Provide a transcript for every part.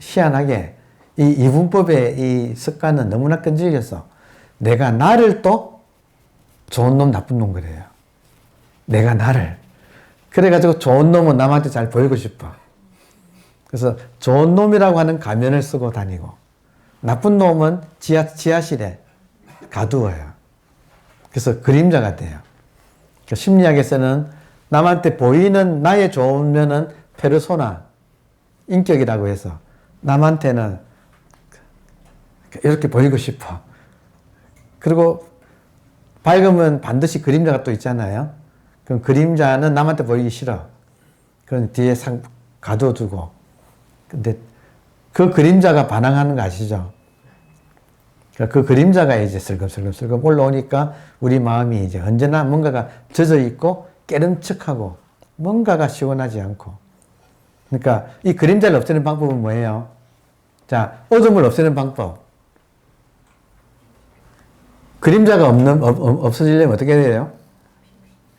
희한하게 이 이분법의 이 습관은 너무나 끈질겨서 내가 나를 또 좋은 놈 나쁜 놈 그래요. 내가 나를. 그래가지고 좋은 놈은 남한테 잘 보이고 싶어. 그래서 좋은 놈이라고 하는 가면을 쓰고 다니고 나쁜 놈은 지하실에 가두어요. 그래서 그림자가 돼요. 그러니까 심리학에서는 남한테 보이는 나의 좋은 면은 페르소나, 인격이라고 해서 남한테는 이렇게 보이고 싶어. 그리고 밝으면 반드시 그림자가 또 있잖아요. 그럼 그림자는 남한테 보이기 싫어. 그건 뒤에 가둬두고. 근데 그 그림자가 반항하는 거 아시죠? 그 그림자가 이제 슬금슬금 올라오니까 우리 마음이 이제 언제나 뭔가가 젖어 있고 깨름측하고 뭔가가 시원하지 않고. 그러니까 이 그림자를 없애는 방법은 뭐예요? 자, 어둠을 없애는 방법. 그림자가 없어지려면 어떻게 해야 돼요?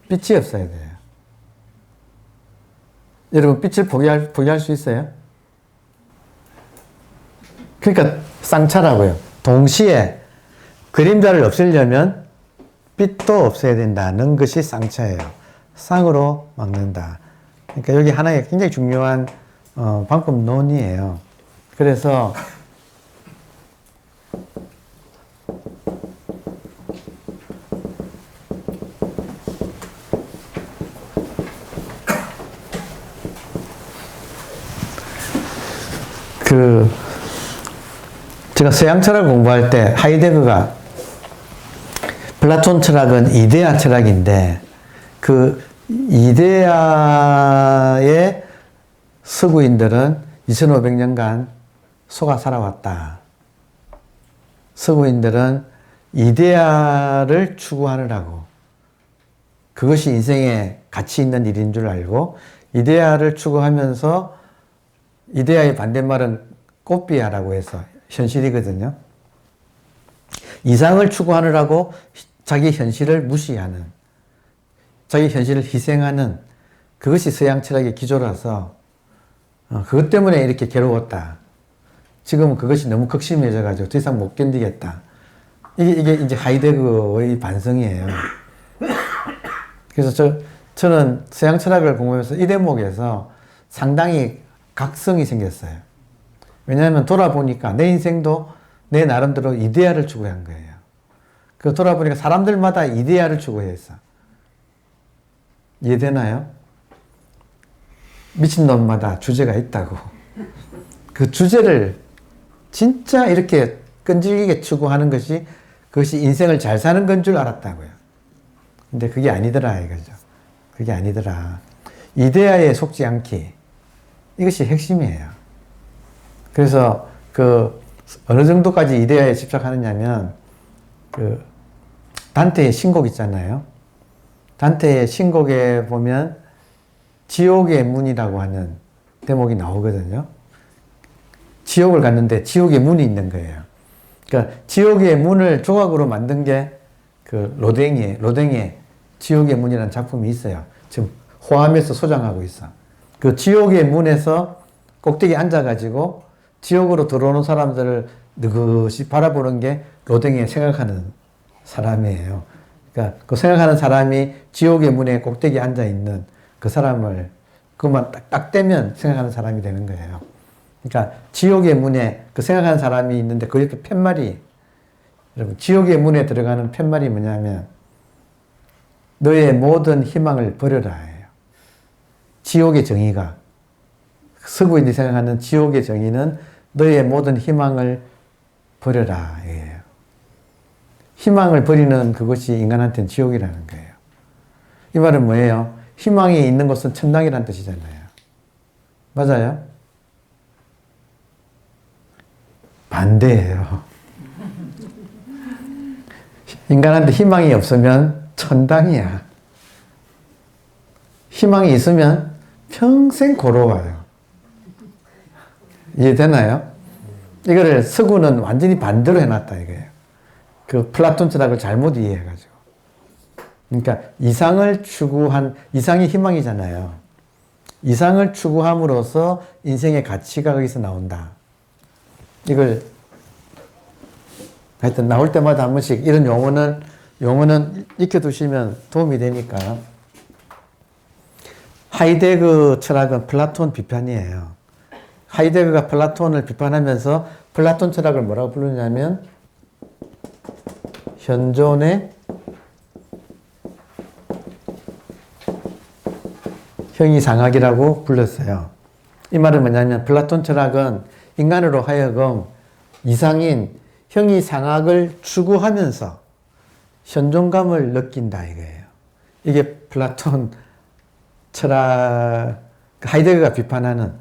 빛이 없어야 돼요. 여러분, 빛을 포기할 수 있어요? 그러니까 쌍차라고요. 동시에 그림자를 없애려면 빛도 없애야 된다는 것이 쌍차예요. 쌍으로 막는다. 그러니까 여기 하나의 굉장히 중요한 방법론이에요. 그래서 제가 서양 철학을 공부할 때 하이데거가 플라톤 철학은 이데아 철학인데 그 이데아의 서구인들은 2500년간 속아 살아왔다. 서구인들은 이데아를 추구하느라고 그것이 인생에 가치 있는 일인 줄 알고 이데아를 추구하면서 이데아의 반대말은 꽃비아라고 해서 현실이거든요. 이상을 추구하느라고 자기 현실을 무시하는, 자기 현실을 희생하는 그것이 서양 철학의 기조라서 그것 때문에 이렇게 괴로웠다. 지금은 그것이 너무 극심해져가지고 더 이상 못 견디겠다. 이게 이제 하이데거의 반성이에요. 그래서 저는 서양 철학을 공부하면서 이 대목에서 상당히 각성이 생겼어요. 왜냐하면 돌아보니까 내 인생도 내 나름대로 이데아를 추구한 거예요. 그 돌아보니까 사람들마다 이데아를 추구했어. 이해되나요? 미친놈마다 주제가 있다고. 그 주제를 진짜 이렇게 끈질기게 추구하는 것이 그것이 인생을 잘 사는 건 줄 알았다고요. 근데 그게 아니더라 이거죠. 그게 아니더라. 이데아에 속지 않기. 이것이 핵심이에요. 그래서 어느 정도까지 이데아에 집착하느냐면 단테의 신곡 있잖아요. 단테의 신곡에 보면 지옥의 문이라고 하는 대목이 나오거든요. 지옥을 갔는데 지옥의 문이 있는 거예요. 그러니까 지옥의 문을 조각으로 만든 게 로댕의 지옥의 문이라는 작품이 있어요. 지금 호암에서 소장하고 있어. 그 지옥의 문에서 꼭대기에 앉아가지고 지옥으로 들어오는 사람들을 느긋이 바라보는 게 로댕이 생각하는 사람이에요. 그러니까 그 생각하는 사람이 지옥의 문에 꼭대기에 앉아있는 그 사람을 그것만 딱 떼면 생각하는 사람이 되는 거예요. 그러니까 지옥의 문에 그 생각하는 사람이 있는데 그 옆에 팻말이, 여러분 지옥의 문에 들어가는 팻말이 뭐냐면 너의 모든 희망을 버려라 예요. 지옥의 정의가, 서구인이 생각하는 지옥의 정의는 너의 모든 희망을 버려라 예요. 희망을 버리는 그것이 인간한테는 지옥이라는 거예요. 이 말은 뭐예요? 희망이 있는 곳은 천당이라는 뜻이잖아요. 맞아요? 반대예요. 인간한테 희망이 없으면 천당이야. 희망이 있으면 평생 고로워요. 이해되나요? 이거를 서구는 완전히 반대로 해놨다 이거예요. 그 플라톤 철학을 잘못 이해해가지고. 그러니까 이상을 추구한, 이상이 희망이잖아요. 이상을 추구함으로써 인생의 가치가 거기서 나온다. 이걸 하여튼 나올 때마다 한 번씩 이런 용어는 익혀두시면 도움이 되니까. 하이데거 철학은 플라톤 비판이에요. 하이데거가 플라톤을 비판하면서 플라톤 철학을 뭐라고 부르냐면 현존의 형이상학이라고 불렀어요. 이 말은 뭐냐면 플라톤 철학은 인간으로 하여금 이상인 형이상학을 추구하면서 현존감을 느낀다 이거예요. 이게 플라톤 철학, 하이데거가 비판하는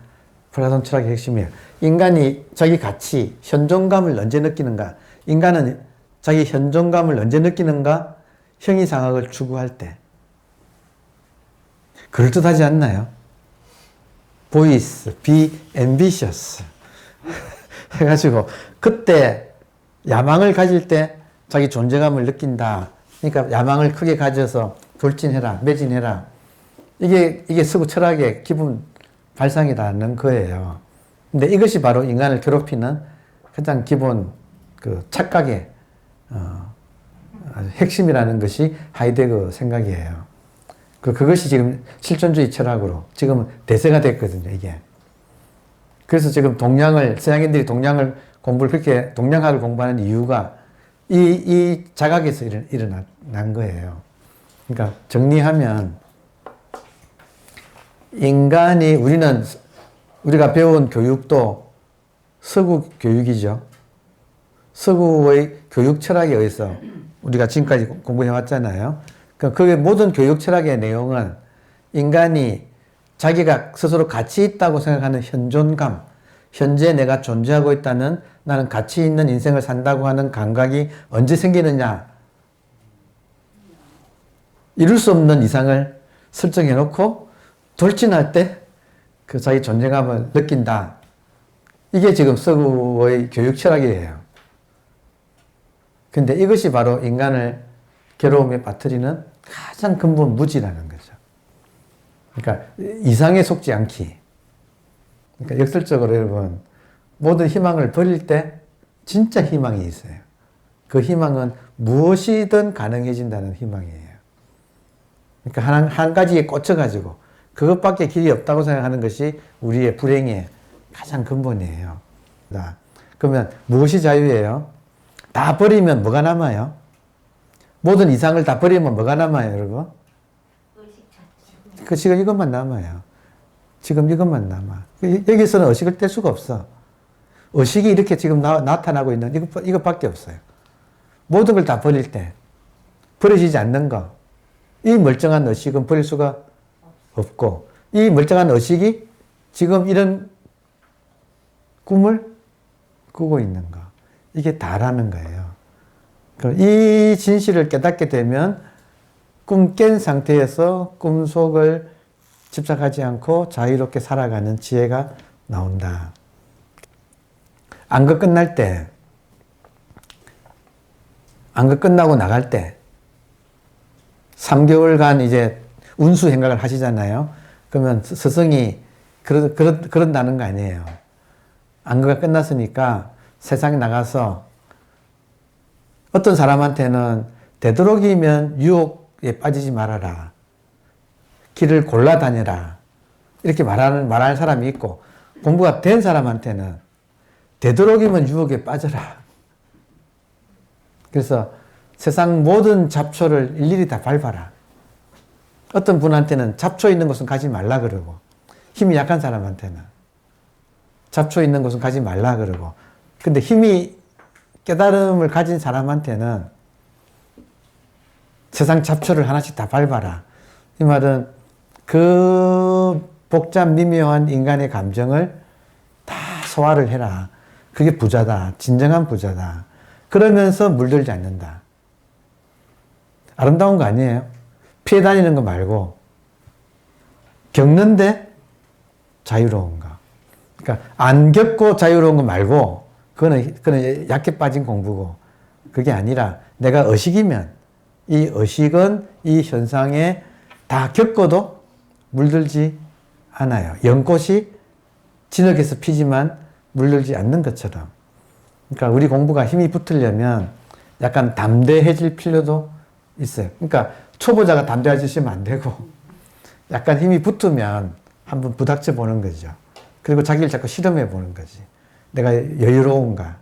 플라톤 철학의 핵심이에요. 인간이 자기 가치, 현존감을 언제 느끼는가? 인간은 자기 현존감을 언제 느끼는가? 형이상학을 추구할 때. 그럴듯하지 않나요? 보이스, be ambitious 해가지고 그때 야망을 가질 때 자기 존재감을 느낀다. 그러니까 야망을 크게 가져서 돌진해라, 매진해라. 이게 서구 철학의 기본 발상이라는 거예요. 근데 이것이 바로 인간을 괴롭히는 가장 기본 그 착각의 핵심이라는 것이 하이데거 생각이에요. 그것이 지금 실존주의 철학으로 지금 대세가 됐거든요, 이게. 그래서 지금 서양인들이 그렇게 동양학을 공부하는 이유가 이 자각에서 일어난 거예요. 그러니까 정리하면 우리가 배운 교육도 서구 교육이죠. 서구의 교육 철학에 의해서 우리가 지금까지 공부해 왔잖아요. 그게 모든 교육 철학의 내용은 인간이 자기가 스스로 가치 있다고 생각하는 현존감, 현재 내가 존재하고 있다는 나는 가치 있는 인생을 산다고 하는 감각이 언제 생기느냐. 이룰 수 없는 이상을 설정해 놓고 돌진할 때 그 자기 존재감을 느낀다. 이게 지금 서구의 교육 철학이에요. 근데 이것이 바로 인간을 괴로움에 빠뜨리는 가장 근본 무지라는 거죠. 그러니까 이상에 속지 않기. 그러니까 역설적으로 여러분 모든 희망을 버릴 때 진짜 희망이 있어요. 그 희망은 무엇이든 가능해진다는 희망이에요. 그러니까 한 가지에 꽂혀가지고 그것밖에 길이 없다고 생각하는 것이 우리의 불행의 가장 근본이에요. 그러면 무엇이 자유예요? 다 버리면 뭐가 남아요? 모든 이상을 다 버리면 뭐가 남아요, 여러분? 지금 이것만 남아요. 지금 이것만 남아. 여기서는 의식을 뗄 수가 없어. 의식이 이렇게 지금 나타나고 있는 이것밖에 없어요. 모든 걸 다 버릴 때 버려지지 않는 거. 이 멀쩡한 의식은 버릴 수가 없고 이 멀쩡한 의식이 지금 이런 꿈을 꾸고 있는 거. 이게 다라는 거예요. 이 진실을 깨닫게 되면 꿈 깬 상태에서 꿈속을 집착하지 않고 자유롭게 살아가는 지혜가 나온다. 안거 끝날 때, 안거 끝나고 나갈 때 3개월간 이제 운수 행각을 하시잖아요. 그러면 스승이 그런다는 거 아니에요. 안거가 끝났으니까 세상에 나가서 어떤 사람한테는 되도록이면 유혹에 빠지지 말아라. 길을 골라 다녀라. 이렇게 말하는 사람이 있고 공부가 된 사람한테는 되도록이면 유혹에 빠져라. 그래서 세상 모든 잡초를 일일이 다 밟아라. 어떤 분한테는 잡초 있는 곳은 가지 말라 그러고 힘이 약한 사람한테는 잡초 있는 곳은 가지 말라 그러고 근데 깨달음을 가진 사람한테는 세상 잡초를 하나씩 다 밟아라. 이 말은 그 복잡 미묘한 인간의 감정을 다 소화를 해라. 그게 부자다. 진정한 부자다. 그러면서 물들지 않는다. 아름다운 거 아니에요? 피해 다니는 거 말고 겪는데 자유로운 거. 그러니까 안 겪고 자유로운 거 말고 그거는 약해 빠진 공부고 그게 아니라 내가 의식이면 이 의식은 이 현상에 다 겪어도 물들지 않아요. 연꽃이 진흙에서 피지만 물들지 않는 것처럼. 그러니까 우리 공부가 힘이 붙으려면 약간 담대해질 필요도 있어요. 그러니까 초보자가 담대해지시면 안 되고 약간 힘이 붙으면 한번 부닥쳐 보는 거죠. 그리고 자기를 자꾸 실험해 보는 거지. 내가 여유로운가?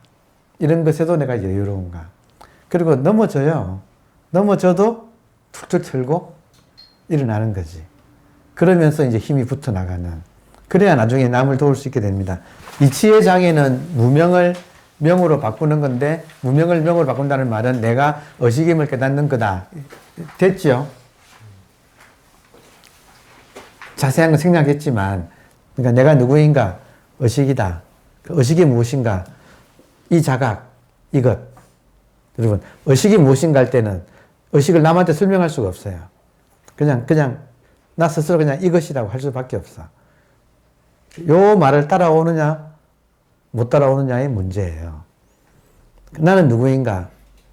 이런 것에도 내가 여유로운가? 그리고 넘어져요. 넘어져도 툭툭 털고 일어나는 거지. 그러면서 이제 힘이 붙어 나가는. 그래야 나중에 남을 도울 수 있게 됩니다. 이치의 장애는 무명을 명으로 바꾸는 건데, 무명을 명으로 바꾼다는 말은 내가 의식임을 깨닫는 거다. 됐죠? 자세한 건 생략했지만, 그러니까 내가 누구인가? 의식이다. 그 의식이 무엇인가? 이 자각, 이것. 여러분, 의식이 무엇인가 할 때는 의식을 남한테 설명할 수가 없어요. 그냥, 나 스스로 그냥 이것이라고 할 수밖에 없어. 요 말을 따라오느냐, 못 따라오느냐의 문제예요. 나는 누구인가?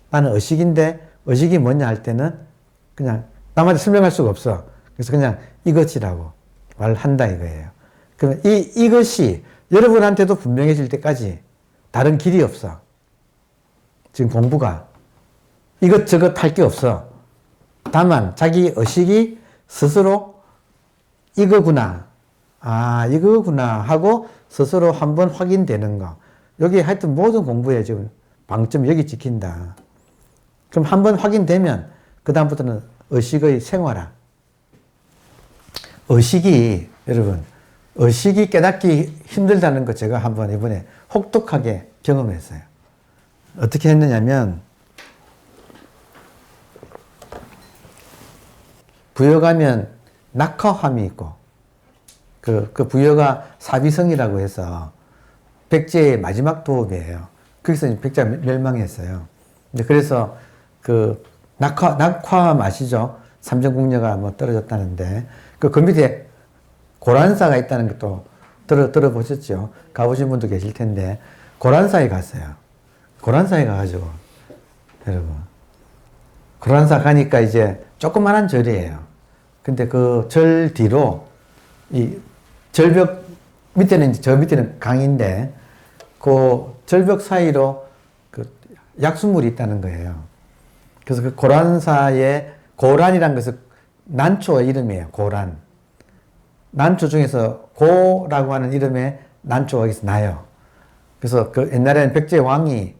나는 의식인데, 의식이 뭐냐 할 때는 그냥 남한테 설명할 수가 없어. 그래서 그냥 이것이라고 말한다 이거예요. 그러면 이것이 여러분한테도 분명해질 때까지 다른 길이 없어. 지금 공부가 이것저것 할 게 없어. 다만 자기 의식이 스스로 이거구나. 아, 이거구나 하고 스스로 한번 확인되는 거. 여기 하여튼 모든 공부에 지금 방점 여기 찍힌다. 그럼 한번 확인되면 그다음부터는 의식의 생활화. 의식이 여러분 의식이 깨닫기 힘들다는 거 제가 한번 이번에 혹독하게 경험했어요. 어떻게 했느냐면 부여가면 낙화함이 있고 그 부여가 사비성이라고 해서 백제의 마지막 도읍이에요. 거기서 백제가 멸망했어요. 그래서 그 낙화함 아시죠? 삼천궁녀가 뭐 떨어졌다는데 그 밑에 고란사가 있다는 것도 들어보셨죠? 가보신 분도 계실 텐데 고란사에 갔어요. 고란사에 가가지고 여러분 고란사 가니까 이제 조그만한 절이에요. 근데 그 절 뒤로 이 절벽 밑에는 저 밑에는 강인데 그 절벽 사이로 그 약수물이 있다는 거예요. 그래서 그 고란사에 고란이라는 것은 난초의 이름이에요. 고란. 난초 중에서 고라고 하는 이름의 난초가 여기서 나요. 그래서 그 옛날에는 백제 왕이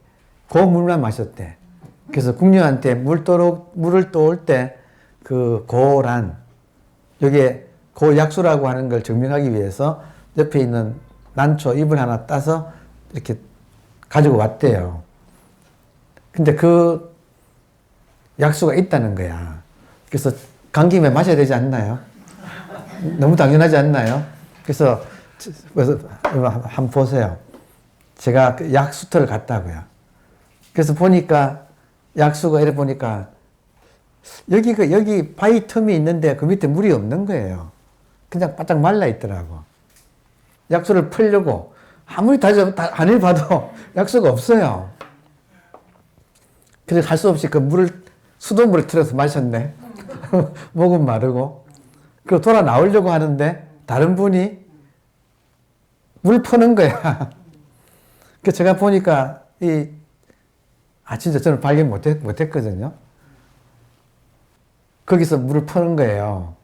그 물만 마셨대. 그래서 궁녀한테 물을 떠올 때 그 고란, 여기에 고약수라고 하는 걸 증명하기 위해서 옆에 있는 난초 잎을 하나 따서 이렇게 가지고 왔대요. 근데 그 약수가 있다는 거야. 그래서 간 김에 마셔야 되지 않나요? 너무 당연하지 않나요? 그래서 한번 보세요. 제가 그 약수터를 갔다고요. 그래서 보니까 약수가 이래 보니까 여기 바위 틈이 있는데 그 밑에 물이 없는 거예요. 그냥 바짝 말라 있더라고. 약수를 풀려고 아무리 안을 봐도 약수가 없어요. 그래서 할 수 없이 그 수돗물을 틀어서 마셨네. 목은 마르고. 그리고 돌아 나오려고 하는데 다른 분이 물 퍼는 거야. 그 제가 보니까 진짜 저는 발견 못했거든요. 거기서 물을 퍼는 거예요.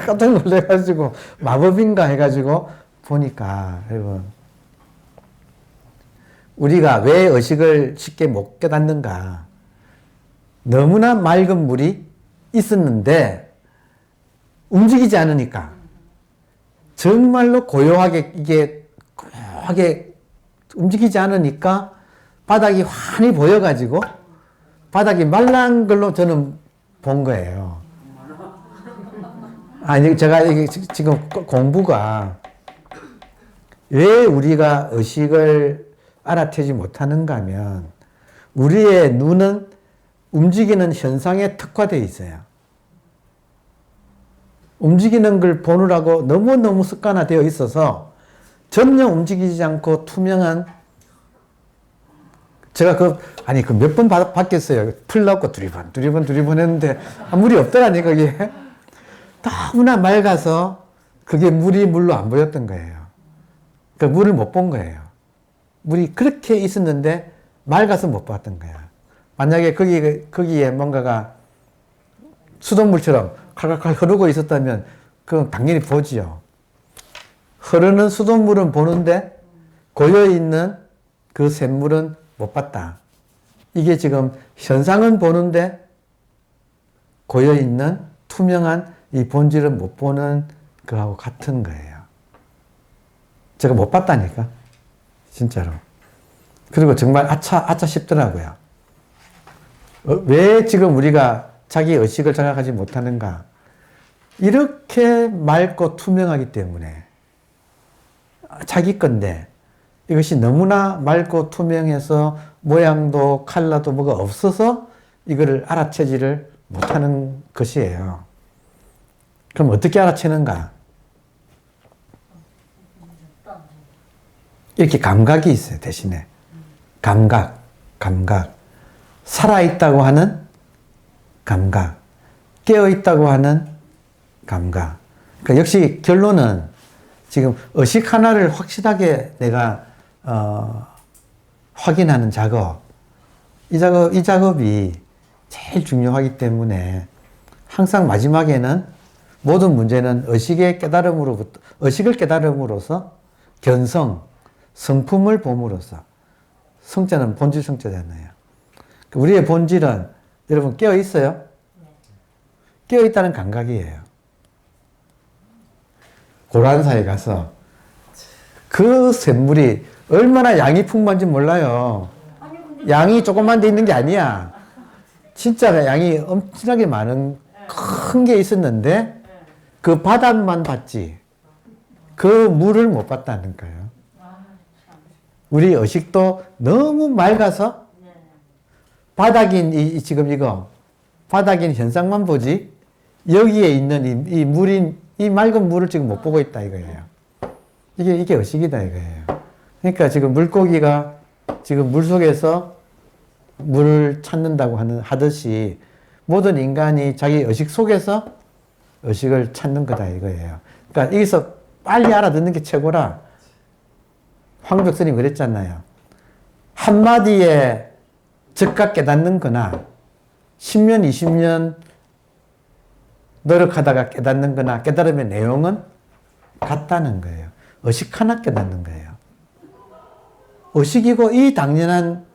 깜짝 놀래가지고 마법인가 해가지고 보니까 여러분 우리가 왜 의식을 쉽게 못 깨닫는가? 너무나 맑은 물이 있었는데 움직이지 않으니까 정말로 고요하게 움직이지 않으니까 바닥이 환히 보여가지고 바닥이 말란 걸로 저는 본 거예요. 아니 제가 지금 공부가 왜 우리가 의식을 알아채지 못하는가 하면 우리의 눈은 움직이는 현상에 특화되어 있어요. 움직이는 걸 보느라고 너무너무 습관화되어 있어서 전혀 움직이지 않고 투명한 제가 그 몇 번 바뀌었어요. 풀 넣고 두리번 했는데 물이 없더라니 거기에. 너무나 맑아서 그게 물이 물로 안 보였던 거예요. 그 물을 못 본 거예요. 물이 그렇게 있었는데 맑아서 못 봤던 거야. 만약에 거기에 뭔가가 수돗물처럼 칼칼칼 흐르고 있었다면 그건 당연히 보지요. 흐르는 수돗물은 보는데 고여있는 그 샘물은 못 봤다. 이게 지금 현상은 보는데 고여있는 투명한 이 본질은 못 보는 그거하고 같은 거예요. 제가 못 봤다니까. 진짜로. 그리고 정말 아차 싶더라고요. 왜 지금 우리가 자기 의식을 자각하지 못하는가? 이렇게 맑고 투명하기 때문에 자기 건데 이것이 너무나 맑고 투명해서 모양도 컬러도 뭐가 없어서 이거를 알아채지를 못하는 것이에요. 그럼 어떻게 알아채는가? 이렇게 감각이 있어요, 대신에. 감각. 살아있다고 하는 감각. 깨어있다고 하는 감각. 그러니까 역시 결론은 지금 의식 하나를 확실하게 내가 확인하는 작업. 이 작업이 제일 중요하기 때문에 항상 마지막에는 모든 문제는 의식을 깨달음으로서 견성, 성품을 봄으로써 성자는 본질 성자잖아요. 우리의 본질은 여러분 깨어 있어요? 깨어 있다는 감각이에요. 고란사에 가서 그 샘물이 얼마나 양이 풍부한지 몰라요. 양이 조금만 돼 있는 게 아니야. 진짜 양이 엄청나게 많은 큰 게 있었는데 그 바닥만 봤지 그 물을 못 봤다는 거예요. 우리 의식도 너무 맑아서 바닥인 지금 이거 바닥인 현상만 보지 여기에 있는 이 맑은 물을 지금 못 보고 있다 이거예요. 이게 의식이다 이거예요. 그러니까 지금 물고기가 지금 물 속에서 물을 찾는다고 하듯이 모든 인간이 자기 의식 속에서 의식을 찾는 거다 이거예요. 그러니까 여기서 빨리 알아듣는 게 최고라. 황벽선이 그랬잖아요. 한마디에 즉각 깨닫는 거나 10년, 20년 노력하다가 깨닫는 거나 깨달음의 내용은 같다는 거예요. 의식 하나 깨닫는 거예요. 의식이고 이 당연한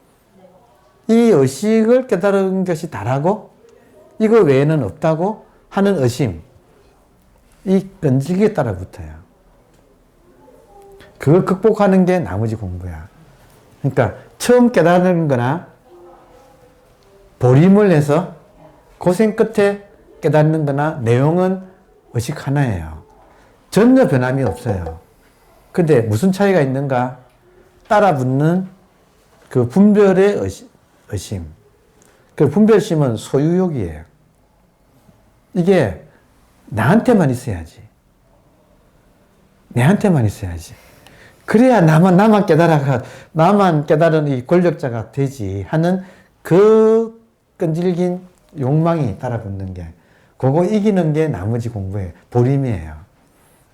이 의식을 깨달은 것이 다라고 이거 외에는 없다고 하는 의심 이 끈질기게 따라 붙어요. 그걸 극복하는 게 나머지 공부야. 그러니까 처음 깨닫는 거나 보림을 해서 고생 끝에 깨닫는 거나 내용은 의식 하나예요. 전혀 변함이 없어요. 근데 무슨 차이가 있는가? 따라 붙는 그 분별의 의심. 그 분별심은 소유욕이에요. 이게 나한테만 있어야지. 내한테만 있어야지. 그래야 나만 깨달은 이 권력자가 되지 하는 그 끈질긴 욕망이 따라붙는 게 그거 이기는 게 나머지 공부의 보림이에요.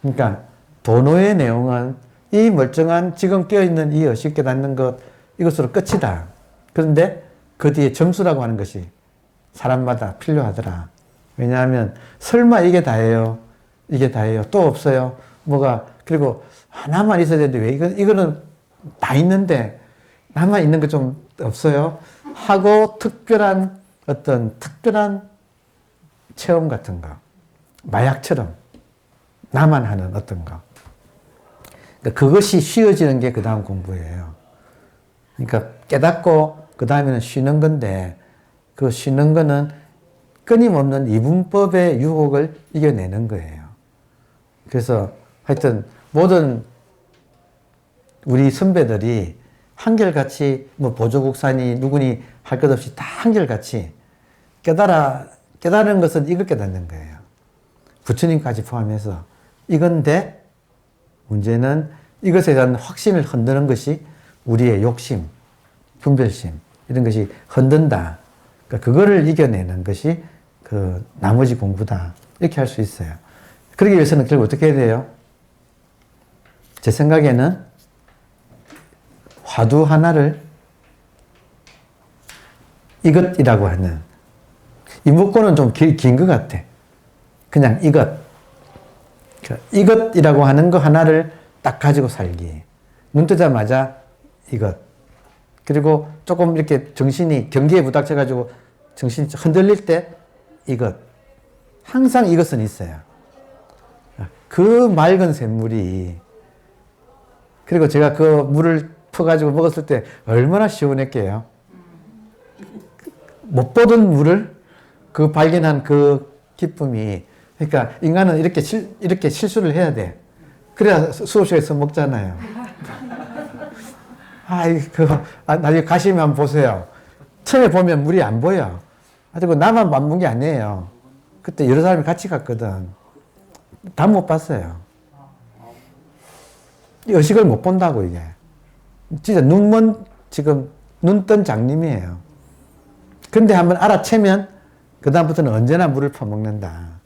그러니까 도노의 내용은 이 멀쩡한 지금 깨어있는 이 의식 깨닫는 것 이것으로 끝이다. 그런데 그 뒤에 점수라고 하는 것이 사람마다 필요하더라. 왜냐하면 설마 이게 다예요. 이게 다예요. 또 없어요. 그리고 하나만 있어야 되는데 왜 이거는 다 있는데 나만 있는 거 좀 없어요. 하고 특별한 체험 같은 거. 마약처럼 나만 하는 어떤 거. 그러니까 그것이 쉬워지는 게 그 다음 공부예요. 그러니까 깨닫고 그 다음에는 쉬는 건데 그 쉬는 거는 끊임없는 이분법의 유혹을 이겨내는 거예요. 그래서 하여튼 모든 우리 선배들이 한결같이 보조국사니 누구니 할 것 없이 다 한결같이 깨달은 것은 이걸 깨닫는 거예요. 부처님까지 포함해서 이건데 문제는 이것에 대한 확신을 흔드는 것이 우리의 욕심, 분별심 이런 것이 흔든다. 그러니까 그거를 이겨내는 것이 그 나머지 공부다. 이렇게 할 수 있어요. 그러기 위해서는 결국 어떻게 해야 돼요? 제 생각에는 화두 하나를 이것이라고 하는, 이 문구는 좀 긴 것 같아. 그냥 이것. 이것이라고 하는 거 하나를 딱 가지고 살기. 눈 뜨자마자 이것. 그리고 조금 이렇게 정신이 경기에 부닥쳐가지고 정신이 흔들릴 때 이것. 항상 이것은 있어요. 그 맑은 샘물이, 그리고 제가 그 물을 퍼가지고 먹었을 때 얼마나 시원했게요. 못 보던 물을 그 발견한 그 기쁨이, 그러니까 인간은 이렇게 실수를 해야 돼. 그래야 수업실에서 먹잖아요. 나중에 가시면 한번 보세요. 처음에 보면 물이 안 보여. 그리고 나만 안 본 게 아니에요. 그때 여러 사람이 같이 갔거든. 다 못 봤어요. 이 의식을 못 본다고, 이게. 진짜 지금 눈 뜬 장님이에요. 근데 한번 알아채면 그다음부터는 언제나 물을 퍼먹는다.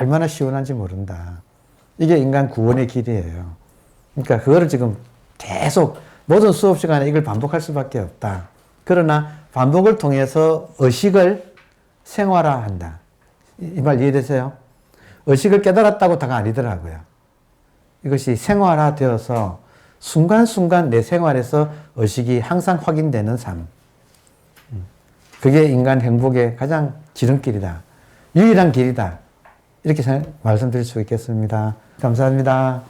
얼마나 시원한지 모른다. 이게 인간 구원의 길이에요. 그러니까 그거를 지금 계속 모든 수업 시간에 이걸 반복할 수밖에 없다. 그러나 반복을 통해서 의식을 생활화한다. 이 말 이해되세요? 의식을 깨달았다고 다가 아니더라고요. 이것이 생활화되어서 순간순간 내 생활에서 의식이 항상 확인되는 삶. 그게 인간 행복의 가장 지름길이다. 유일한 길이다. 이렇게 말씀드릴 수 있겠습니다. 감사합니다.